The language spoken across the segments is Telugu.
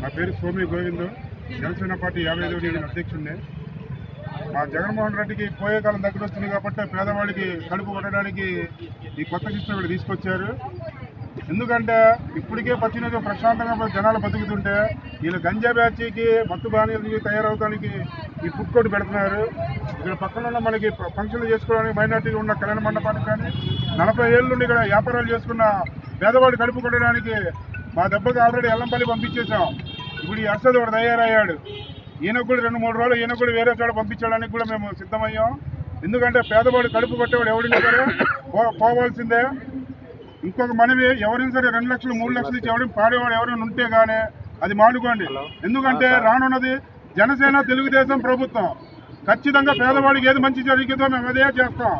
నా పేరు సోమి గోవిందు, జనసేన పార్టీ 55వ డివిజన్ అధ్యక్షుడిని. మా జగన్మోహన్ రెడ్డికి పోయే కాలం దగ్గర వస్తుంది కాబట్టి పేదవాడికి కడుపు కొట్టడానికి ఈ కొత్త సిస్టమ్ ఇక్కడ తీసుకొచ్చారు. ఎందుకంటే ఇప్పటికే పచ్చినగా ప్రశాంతంగా జనాలు బతుకుతుంటే వీళ్ళు గంజా బ్యాచ్కి మత్తు బాణీలకి తయారవడానికి ఈ ఫుడ్ కోర్టు పెడుతున్నారు. ఇక్కడ పక్కన ఉన్న మనకి ఫంక్షన్లు చేసుకోవడానికి మైనార్టీలు ఉన్న కళ్యాణ మండపానికి కానీ 40 ఏళ్ళ నుండి ఇక్కడ వ్యాపారాలు చేసుకున్న పేదవాడు కడుపు కొట్టడానికి మా దెబ్బకి ఆల్రెడీ ఎల్లంపల్లి పంపించేసాం. ఇప్పుడు ఈ అర్షద్ ఒకటి తయారయ్యాడు. ఈయనకు కూడా 2-3 రోజులు ఈయనకు కూడా వేరే చోట పంపించడానికి కూడా మేము సిద్ధమయ్యాం. ఎందుకంటే పేదవాడు కడుపు కొట్టేవాడు ఎవరైనా సరే పోవాల్సిందే. ఇంకొక మనవి, ఎవరైనా సరే 2 లక్షలు 3 లక్షలు ఇచ్చి ఎవరైనా పాడేవాడు ఎవరైనా ఉంటే కానీ అది మానుకోండి. ఎందుకంటే రానున్నది జనసేన తెలుగుదేశం ప్రభుత్వం. ఖచ్చితంగా పేదవాడికి ఏది మంచి జరిగిందో మేము అదే చేస్తాం.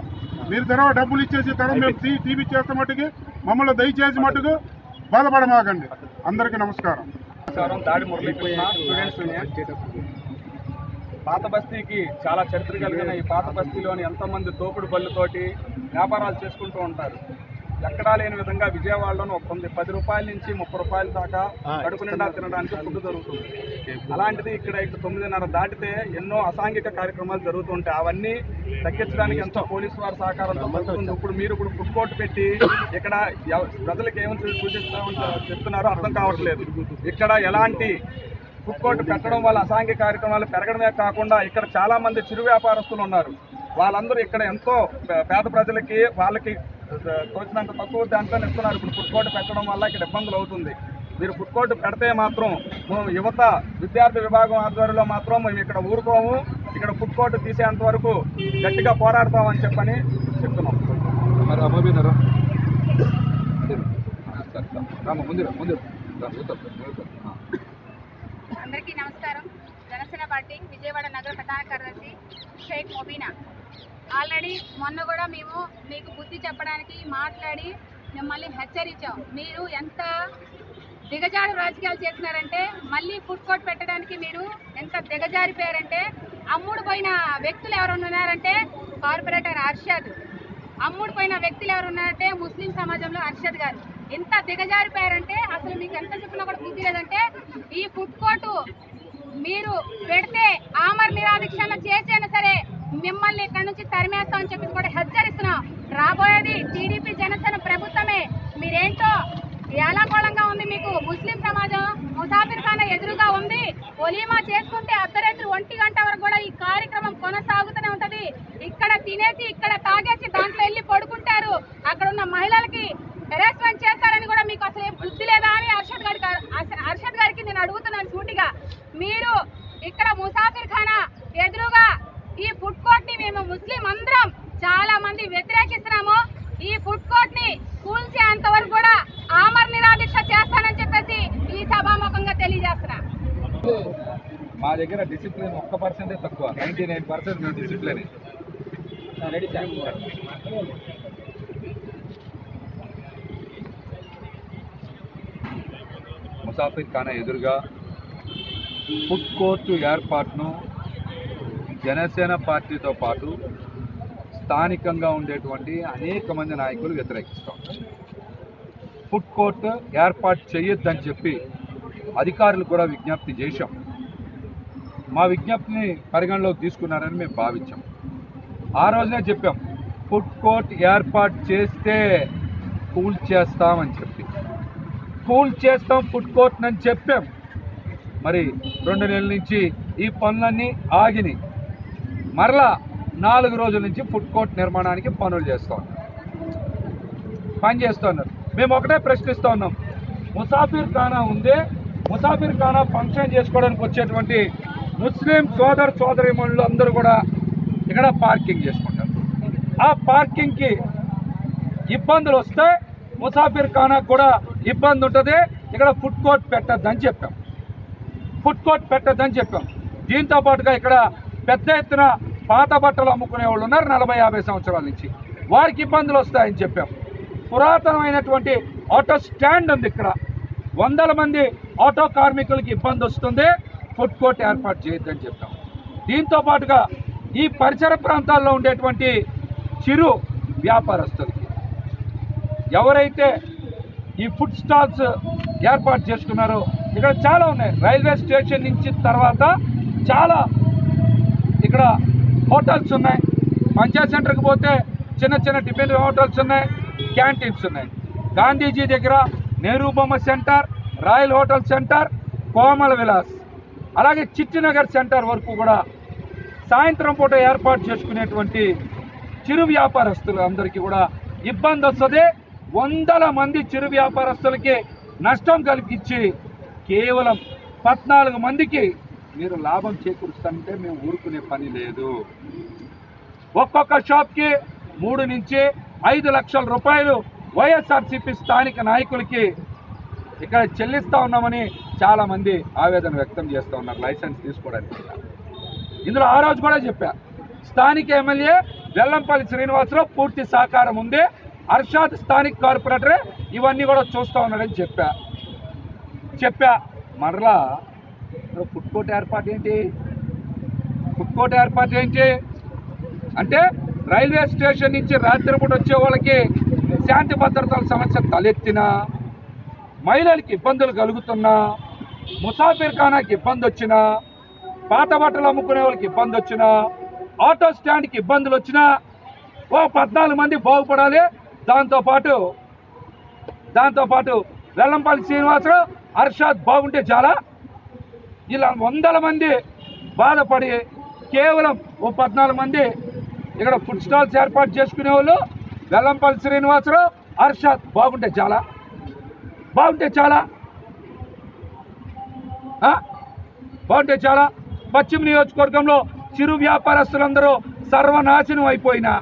మీరు తర్వాత డబ్బులు ఇచ్చేసి తర్వాత మేము టీవీ చేస్తే మట్టుకి మమ్మల్ని దయచేసి మట్టుకు బాధపడమాకండి. అందరికీ నమస్కారం. దాడి మురళీకృష్ణ, స్టూడెంట్స్ యూనియన్. పాత బస్తీకి చాలా చరిత్ర కలిగిన ఈ పాత బస్తీలోని ఎంతోమంది తోపుడు బళ్ళతోటి వ్యాపారాలు చేసుకుంటూ ఉంటారు. ఎక్కడా లేని విధంగా విజయవాడలోని 10 రూపాయల నుంచి 30 రూపాయల దాకా కడుపు నిండా తినడానికి ఫుడ్ దొరుకుతుంది. అలాంటిది ఇక్కడ 9:30 దాటితే ఎన్నో అసాంఘిక కార్యక్రమాలు జరుగుతుంటాయి. అవన్నీ తగ్గించడానికి ఎంతో పోలీసు వారి సహకారంతో జరుగుతుంది. ఇప్పుడు ఫుడ్ కోర్టు పెట్టి ఇక్కడ ప్రజలకు ఏమని చెప్తున్నారో అర్థం కావట్లేదు. ఇక్కడ ఎలాంటి ఫుడ్ కోర్టు పెట్టడం వల్ల అసాంఘిక కార్యక్రమాలు పెరగడమే కాకుండా ఇక్కడ చాలా మంది చిరు వ్యాపారస్తులు ఉన్నారు. వాళ్ళందరూ ఇక్కడ ఎంతో పేద ప్రజలకి వాళ్ళకి తోచినంత తక్కువ దాంట్లో ఇస్తున్నారు. ఇప్పుడు ఫుడ్ కోర్టు పెట్టడం వల్ల ఇక్కడ ఇబ్బందులు అవుతుంది. మీరు ఫుడ్ కోర్టు పెడితే మాత్రం యువత విద్యార్థి విభాగం ఆధ్వర్యంలో మాత్రం మేము ఇక్కడ ఊరుకోము, ఇక్కడ ఫుడ్ కోర్టు తీసేంత వరకు గట్టిగా పోరాడతామని చెప్పని చెప్తున్నాం. అందరికీ నమస్కారం. జనసేన పార్టీ విజయవాడ నగర ప్రధాన కార్యదర్శి షేక్ మొబీనా. ఆల్రెడీ మొన్న కూడా మేము మీకు బుద్ధి చెప్పడానికి మాట్లాడి మిమ్మల్ని హెచ్చరించాం. మీరు ఎంత దిగజారు రాజకీయాలు చేసినారంటే మళ్ళీ ఫుడ్ కోర్ట్ పెట్టడానికి మీరు ఎంత దిగజారిపోయారంటే, అమ్ముడు పోయిన వ్యక్తులు ఎవరు ఉన్నారంటే కార్పొరేటర్ అర్షద్, అమ్ముడు పోయిన వ్యక్తులు ఎవరు ఉన్నారంటే ముస్లిం సమాజంలో అర్షద్ గారు. ఎంత దిగజారిపోయారంటే అసలు మీకు ఎంత చెప్పినా కూడా బుద్ధి లేదంటే ఈ ఫుడ్ కోర్టు మీరు పెడితే ఆమర నిరాదీక్షణ చేసైనా సరే మిమ్మల్ని ఇక్కడ నుంచి తరిమేస్తామని చెప్పి కూడా హెచ్చరిస్తున్నాం. రాబోయేది టీడీపీ జనసేన ప్రభుత్వమే. మీరేంటో ఏలాకోళంగా ఉంది. మీకు ముస్లిం సమాజం ముసాఫిర్ ఖానా ఎదురుగా ఉంది. ఒలీమా చేసుకుంటే అర్ధరాత్రి 1 గంట వరకు కూడా ఈ కార్యక్రమం కొనసాగుతూనే ఉంటది. ఇక్కడ తినేసి ఇక్కడ తాగేసి దాంట్లో వెళ్ళి పడుకుంటారు. అక్కడ ఉన్న మహిళలకి హెరాస్మెంట్ చేస్తారని కూడా మీకు అసలు ఏం బుద్ధి లేదా అని అర్షద్ గారికి నేను అడుగుతున్నాను సూటిగా. మీరు ఇక్కడ ముసాఫిర్ ఖానా ఎదురుగా ఈ ఫుడ్ కోర్ట్ ని మేము ముస్లిం అందరం చాలా మంది వ్యతిరేకిస్తున్నాము. ఈ ఫుడ్ కోర్ట్ ని కూల్చేంత వరకు కూడా ఆమర నిరాదీక్ష చేస్తానని చెప్పేసి ఈ సభాముఖంగా తెలియజేస్తున్నా. మా దగ్గర డిసిప్లిన్ 1% తక్కువ, 99% డిసిప్లిన్. ముసాఫిర్ ఖానా ఎదురుగా ఫుడ్ కోర్టు ఏర్పాటును జనసేన పార్టీతో పాటు స్థానికంగా ఉండేటువంటి అనేక మంది నాయకులు వ్యతిరేకిస్తాం. ఫుడ్ కోర్టు ఏర్పాటు చేయొద్దని చెప్పి అధికారులు కూడా విజ్ఞప్తి చేశాం. మా విజ్ఞప్తిని పరిగణలోకి తీసుకున్నారని మేము భావించాం. ఆ రోజునే చెప్పాం, ఫుడ్ కోర్ట్ ఏర్పాటు చేస్తే కూల్ చేస్తామని చెప్పి కూల్ చేస్తాం ఫుడ్ కోర్ట్ అని చెప్పాం. మరి 2 నెలల నుంచి ఈ పనులన్నీ ఆగినాయి. మరలా 4 రోజుల నుంచి ఫుడ్ కోర్ట్ నిర్మాణానికి పనులు పనిచేస్తున్నారు. మేము ఒకటే ప్రశ్నిస్తూ ఉన్నాం, ముసాఫిర్ ఖానా ఉందే, ముసాఫిర్ ఖానా ఫంక్షన్ చేసుకోవడానికి వచ్చేటువంటి ముస్లిం సోదరీమణులు అందరూ కూడా ఇక్కడ పార్కింగ్ చేసుకుంటారు. ఆ పార్కింగ్కి ఇబ్బందులు వస్తే ముసాఫిర్ ఖానాకు కూడా ఇబ్బంది ఉంటుంది. ఇక్కడ ఫుడ్ కోర్ట్ పెట్టద్దని చెప్పాం. దీంతో పాటుగా ఇక్కడ పెద్ద ఎత్తున పాత బట్టలు అమ్ముకునే వాళ్ళు ఉన్నారు 40-50 సంవత్సరాల నుంచి, వారికి ఇబ్బందులు వస్తాయని చెప్పాం. పురాతనమైనటువంటి ఆటో స్టాండ్ ఉంది, ఇక్కడ 100 మంది ఆటో కార్మికులకి ఇబ్బంది వస్తుంది, ఫుడ్ కోర్ట్ ఏర్పాటు చేయొద్దని చెప్పాం. దీంతో పాటుగా ఈ పరిసర ప్రాంతాల్లో ఉండేటువంటి చిరు వ్యాపారస్తులకి ఎవరైతే ఈ ఫుడ్ స్టాల్స్ ఏర్పాటు చేసుకున్నారో ఇక్కడ చాలా ఉన్నాయి. రైల్వే స్టేషన్ నుంచి తర్వాత చాలా ఇక్కడ హోటల్స్ ఉన్నాయి. పంచాయత్ సెంటర్కి పోతే చిన్న చిన్న టిఫిన్ హోటల్స్ ఉన్నాయి, క్యాంటీన్స్ ఉన్నాయి. గాంధీజీ దగ్గర నెహ్రూ బొమ్మ సెంటర్, రాయల్ హోటల్ సెంటర్, కోమల విలాస్, అలాగే చిట్టినగర్ సెంటర్ వరకు కూడా సాయంత్రం పూట ఏర్పాటు చేసుకునేటువంటి చిరు వ్యాపారస్తులు అందరికీ కూడా ఇబ్బంది వస్తుంది. వందల మంది చిరు వ్యాపారస్తులకి నష్టం కలిగించి కేవలం 14 మందికి మీరు లాభం చేకూరుస్తానంటే మేము ఊరుకునే పని లేదు. ఒక్కొక్క షాప్కి 3 నుంచి 5 లక్షల రూపాయలు వైఎస్ఆర్సీపీ స్థానిక నాయకులకి ఇక్కడ చెల్లిస్తూ ఉన్నామని చాలామంది ఆవేదన వ్యక్తం చేస్తూ ఉన్నారు లైసెన్స్ తీసుకోవడానికి. ఇందులో ఆ రోజు కూడా చెప్పా, స్థానిక ఎమ్మెల్యే వెల్లంపల్లి శ్రీనివాసరావు పూర్తి సహకారం ఉంది, అర్షాద్ స్థానిక కార్పొరేటరే ఇవన్నీ కూడా చూస్తూ ఉన్నాడని చెప్పా. మరలా ఫుడ్ కోర్ట్ ఏర్పాటు ఏంటి? ఫుడ్ కోర్ట్ ఏర్పాటు ఏంటి అంటే రైల్వే స్టేషన్ నుంచి రాత్రిపూట వచ్చే వాళ్ళకి శాంతి భద్రతల సమస్య తలెత్తినా, మహిళలకి ఇబ్బందులు కలుగుతున్నా, ముసాఫిర్ ఖానాకి ఇబ్బంది వచ్చినా, పాత బట్టలు అమ్ముకునే వాళ్ళకి ఇబ్బంది వచ్చినా, ఆటో స్టాండ్కి ఇబ్బందులు వచ్చినా 14 మంది బాగుపడాలి. దాంతోపాటు వెల్లంపల్లి శ్రీనివాసరావు, అర్షాద్ బాగుంటే చాలా. ఇలా వందల మంది బాధపడి కేవలం 14 మంది ఇక్కడ ఫుడ్ స్టాల్స్ ఏర్పాటు చేసుకునే వాళ్ళు వెల్లంపల్లి శ్రీనివాసరావు, అర్షాద్ బాగుంటే చాలా. పశ్చిమ నియోజకవర్గంలో చిరు వ్యాపారస్తులందరూ సర్వనాశనం అయిపోయినా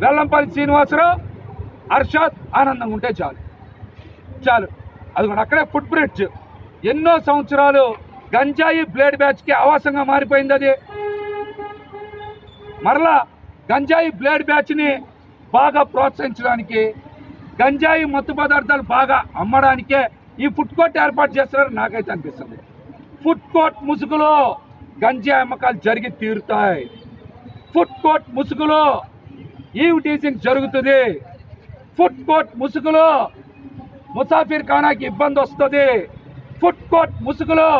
వెల్లంపల్లి శ్రీనివాసరావు, అర్షాద్ ఆనందంగా ఉంటే చాలు. అది కూడా అక్కడే ఫుడ్ బ్రిడ్జ్ ఎన్నో సంవత్సరాలు గంజాయి బ్లేడ్ బ్యాచ్కి ఆవాసంగా మారిపోయింది. అది మరలా గంజాయి బ్లేడ్ బ్యాచ్ని బాగా ప్రోత్సహించడానికి, గంజాయి మత్తు పదార్థాలు బాగా అమ్మడానికే ఈ ఫుడ్ కోర్ట్ ఏర్పాటు చేస్తున్నారని నాకైతే అనిపిస్తుంది. ఫుడ్ కోర్ట్ ముసుగులో గంజాయి అమ్మకాలు జరిగి తీరుతాయి. ఫుడ్ కోర్ట్ ముసుగులో ఈవ్ టీజింగ్ జరుగుతుంది. ఫుడ్ కోర్ట్ ముసుగులో ముసాఫిర్ ఖానాకి ఇబ్బంది వస్తుంది. ఫుడ్ కోర్ట్ ముసుగులో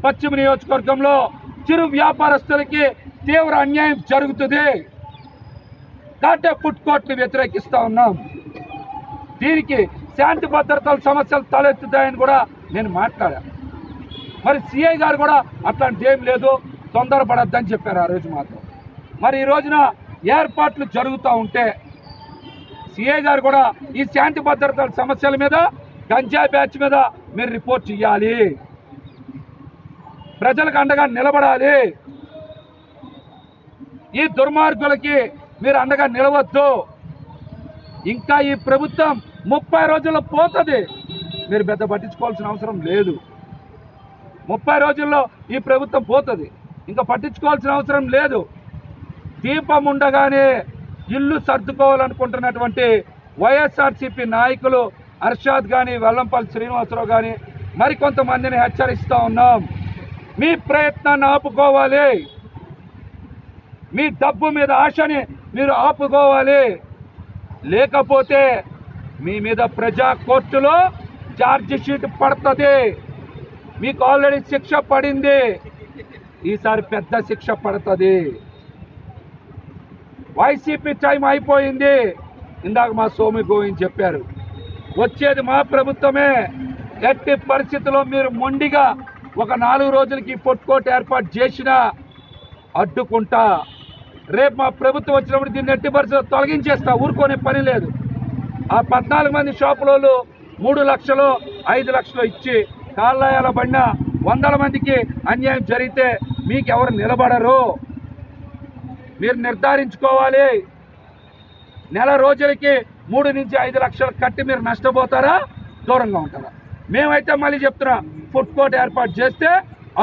పశ్చిమ నియోజకవర్గంలో చిరు వ్యాపారస్తులకి తీవ్ర అన్యాయం జరుగుతుంది. కాబట్టి ఫుడ్ కోర్ట్ని వ్యతిరేకిస్తూ ఉన్నాం. దీనికి శాంతి భద్రతల సమస్యలు తలెత్తుతాయని కూడా నేను మాట్లాడా. మరి సిఐ గారు కూడా అట్లాంటిది ఏం లేదు, తొందరపడద్దని చెప్పారు ఆ రోజు మాత్రం. మరి ఈ రోజున ఏర్పాట్లు జరుగుతూ ఉంటే సిఐ గారు కూడా ఈ శాంతి భద్రతల సమస్యల మీద, గంజాయి బ్యాచ్ మీద మీరు రిపోర్ట్ చేయాలి, ప్రజలకు అండగా నిలబడాలి. ఈ దుర్మార్గులకి మీరు అండగా నిలవద్దు. ఇంకా ఈ ప్రభుత్వం 30 రోజుల్లో పోతుంది. మీరు పెద్ద పట్టించుకోవాల్సిన అవసరం లేదు. 30 రోజుల్లో ఈ ప్రభుత్వం పోతుంది, ఇంకా పట్టించుకోవాల్సిన అవసరం లేదు. దీపం ఉండగానే ఇల్లు సర్దుకోవాలనుకుంటున్నటువంటి వైఎస్ఆర్సీపీ నాయకులు అర్షాద్ కానీ, వెల్లంపల్లి శ్రీనివాసరావు కానీ మరికొంతమందిని హెచ్చరిస్తూ ఉన్నాం. మీ ప్రయత్నాన్ని ఆపుకోవాలి. మీ డబ్బు మీద ఆశని మీరు ఆపుకోవాలి. లేకపోతే మీ మీద ప్రజా కోర్టులో ఛార్జ్ షీట్ పడుతుంది. మీకు ఆల్రెడీ శిక్ష పడింది, ఈసారి పెద్ద శిక్ష పడుతుంది. వైసీపీ టైం అయిపోయింది. ఇందాక మా సోమి గోవింద్ చెప్పారు, వచ్చేది మా ప్రభుత్వమే. ఎట్టి పరిస్థితుల్లో మీరు మొండిగా ఒక 4 రోజులకి ఫుడ్ కోర్ట్ ఏర్పాటు చేసినా అడ్డుకుంటా. రేపు మా ప్రభుత్వం వచ్చినప్పుడు దీన్ని ఎట్టి పరిస్థితుల్లో తొలగించేస్తా, ఊరుకునే పని లేదు. ఆ 14 మంది షాపులలో 3 లక్షలు 5 లక్షలు ఇచ్చి కాళ్ళయాల పడిన వందల మందికి అన్యాయం జరిగితే మీకెవరు నిలబడరు. మీరు నిర్ధారించుకోవాలి. నెల రోజులకి 3 నుంచి 5 లక్షలు కట్టి మీరు నష్టపోతారా, దూరంగా ఉంటారా? మేమైతే మళ్ళీ చెప్తున్నా, ఫుడ్ కోర్ట్ ఏర్పాటు చేస్తే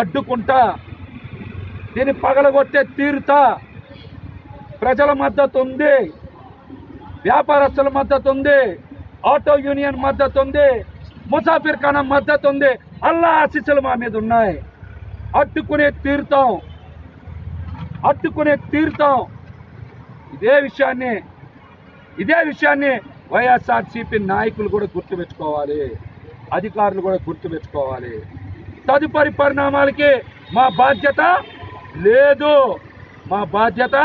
అడ్డుకుంటా, దీన్ని పగలగొట్టే తీరుతా. ప్రజల మద్దతు ఉంది, వ్యాపారస్తుల మద్దతు ఉంది, ఆటో యూనియన్ మద్దతు ఉంది, ముసాఫిర్ ఖానా మద్దతు ఉంది. అల్లా ఆశీస్సులు మా మీద ఉన్నాయి. అడ్డుకునే తీరుతాం. ఇదే విషయాన్ని వైఎస్ఆర్సీపీ నాయకులు కూడా గుర్తుపెట్టుకోవాలి, అధికారులు కూడా గుర్తుపెట్టుకోవాలి. తదుపరి పరిణామాలకి మా బాధ్యత లేదు, మా బాధ్యత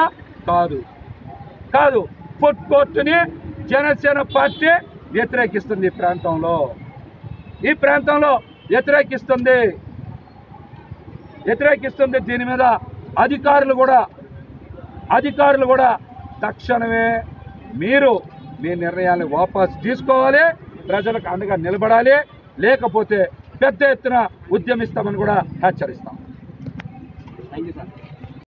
కాదు. ఫుడ్ కోర్టుని జనసేన పార్టీ వ్యతిరేకిస్తుంది. ఈ ప్రాంతంలో వ్యతిరేకిస్తుంది. దీని మీద అధికారులు కూడా తక్షణమే మీరు మీ నిర్ణయాన్ని వాపసు తీసుకోవాలి, ప్రజలకు అండగా నిలబడాలి, లేకపోతే పెద్ద ఎత్తున ఉద్యమిస్తామని కూడా హెచ్చరిస్తాం. Thank you sir.